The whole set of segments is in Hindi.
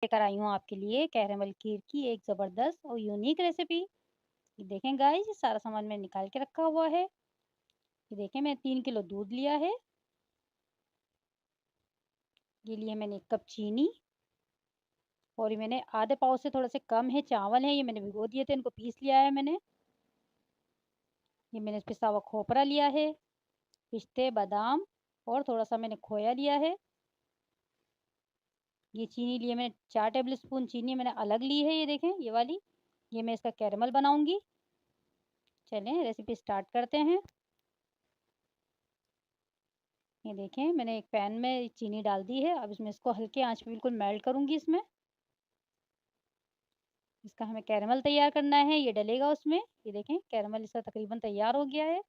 लेकर आई हूँ आपके लिए कैरेमल खीर की एक ज़बरदस्त और यूनिक रेसिपी। ये देखें गाइस, ये सारा सामान मैंने निकाल के रखा हुआ है। ये देखें, मैं 3 किलो दूध लिया है। ये लिए मैंने 1 कप चीनी और ये मैंने आधे पाव से थोड़ा से कम है चावल है, ये मैंने भिगो दिए थे, इनको पीस लिया है मैंने। ये मैंने पिसा हुआ खोपरा लिया है, पिस्ते, बादाम और थोड़ा सा मैंने खोया लिया है। ये चीनी लिए मैंने 4 टेबल स्पून चीनी मैंने अलग ली है, ये देखें ये वाली। ये मैं इसका कैरेमल बनाऊंगी। चलें रेसिपी स्टार्ट करते हैं। ये देखें, मैंने एक पैन में चीनी डाल दी है। अब इसमें इसको हल्के आंच पे बिल्कुल मेल्ट करूंगी। इसका हमें कैरेमल तैयार करना है, ये डलेगा उसमें। ये देखें, कैरेमल इसका तकरीबन तैयार हो गया है।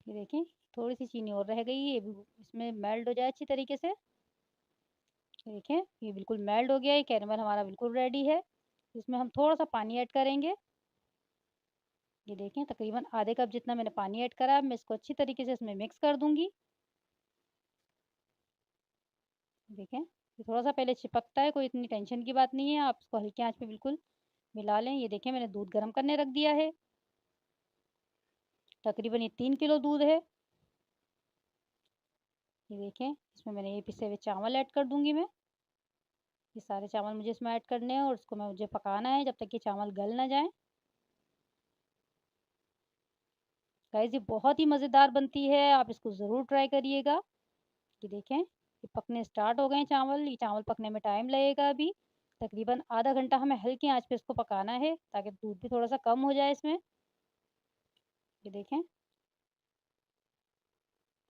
ये देखें, थोड़ी सी चीनी और रह गई है, ये भी इसमें मेल्ट हो जाए अच्छी तरीके से। ये देखें, ये बिल्कुल मेल्ट हो गया है, कैरेमल हमारा बिल्कुल रेडी है। इसमें हम थोड़ा सा पानी ऐड करेंगे। ये देखें, तकरीबन आधे कप जितना मैंने पानी ऐड करा है। मैं इसको अच्छी तरीके से इसमें मिक्स कर दूंगी। देखें, ये थोड़ा सा पहले चिपकता है, कोई इतनी टेंशन की बात नहीं है। आप इसको हल्की आंच पे बिल्कुल मिला लें। ये देखें, मैंने दूध गर्म करने रख दिया है। तकरीबन ये 3 किलो दूध है। ये देखें, इसमें मैंने ये पिसे हुए चावल ऐड कर दूंगी मैं। ये सारे चावल मुझे इसमें ऐड करने हैं और इसको मुझे पकाना है जब तक कि चावल गल ना जाए। गाइस, ये बहुत ही मज़ेदार बनती है, आप इसको ज़रूर ट्राई करिएगा। ये देखें, ये पकने स्टार्ट हो गए हैं चावल। ये चावल पकने में टाइम लगेगा अभी। तकरीबन आधा घंटा हमें हल्की आंच पे इसको पकाना है ताकि दूध भी थोड़ा सा कम हो जाए इसमें। ये देखें,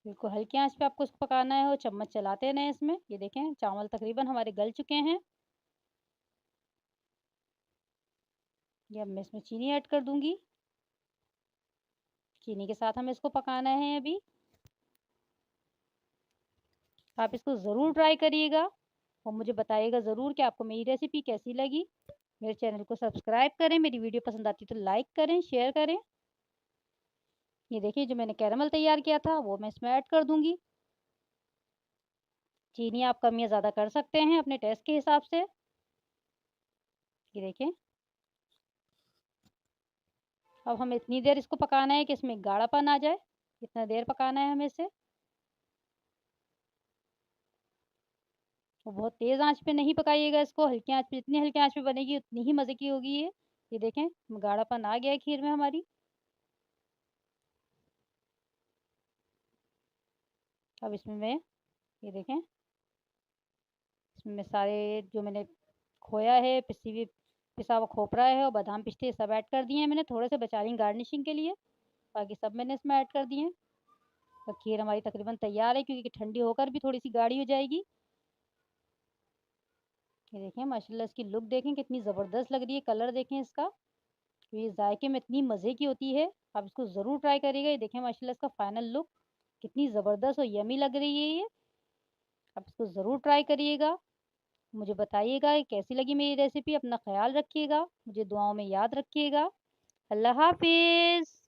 बिल्कुल हल्की आंच पे आपको इसको पकाना है और चम्मच चलाते रहें इसमें। ये देखें, चावल तकरीबन हमारे गल चुके हैं। ये अब मैं इसमें चीनी ऐड कर दूंगी। चीनी के साथ हमें इसको पकाना है अभी। आप इसको ज़रूर ट्राई करिएगा और मुझे बताइएगा ज़रूर कि आपको मेरी रेसिपी कैसी लगी। मेरे चैनल को सब्सक्राइब करें, मेरी वीडियो पसंद आती तो लाइक करें, शेयर करें। ये देखिए, जो मैंने कैरेमल तैयार किया था वो मैं इसमें ऐड कर दूंगी। चीनी आप कम या ज़्यादा कर सकते हैं अपने टेस्ट के हिसाब से। ये देखें, अब हमें इतनी देर इसको पकाना है कि इसमें गाढ़ापन आ जाए। इतना देर पकाना है हमें इसे। और बहुत तेज़ आंच पे नहीं पकाइएगा इसको, हल्की आंच पे। जितनी हल्की आंच पे बनेगी उतनी ही मज़े की होगी ये देखें, गाढ़ापन आ गया है खीर में हमारी। अब इसमें मैं, ये देखें, इसमें सारे जो मैंने खोया है, पिसा हुआ खोपरा है और बादाम पिस्ते सब ऐड कर दिए हैं मैंने, थोड़े से बचा रही गार्निशिंग के लिए। बाकी सब मैंने इसमें ऐड कर दिए हैं। और खीर हमारी तकरीबन तैयार है, क्योंकि ठंडी होकर भी थोड़ी सी गाढ़ी हो जाएगी। ये देखें, माशाल्लाह इसकी लुक देखें कितनी ज़बरदस्त लग रही है। कलर देखें इसका, तो ये जायके में इतनी मज़े की होती है। आप इसको ज़रूर ट्राई करिएगा। ये देखें, माशाल्लाह इसका फाइनल लुक कितनी ज़बरदस्त और यमी लग रही है ये। आप इसको ज़रूर ट्राई करिएगा। मुझे बताइएगा कि कैसी लगी मेरी रेसिपी। अपना ख्याल रखिएगा, मुझे दुआओं में याद रखिएगा। अल्लाह हाफिज़।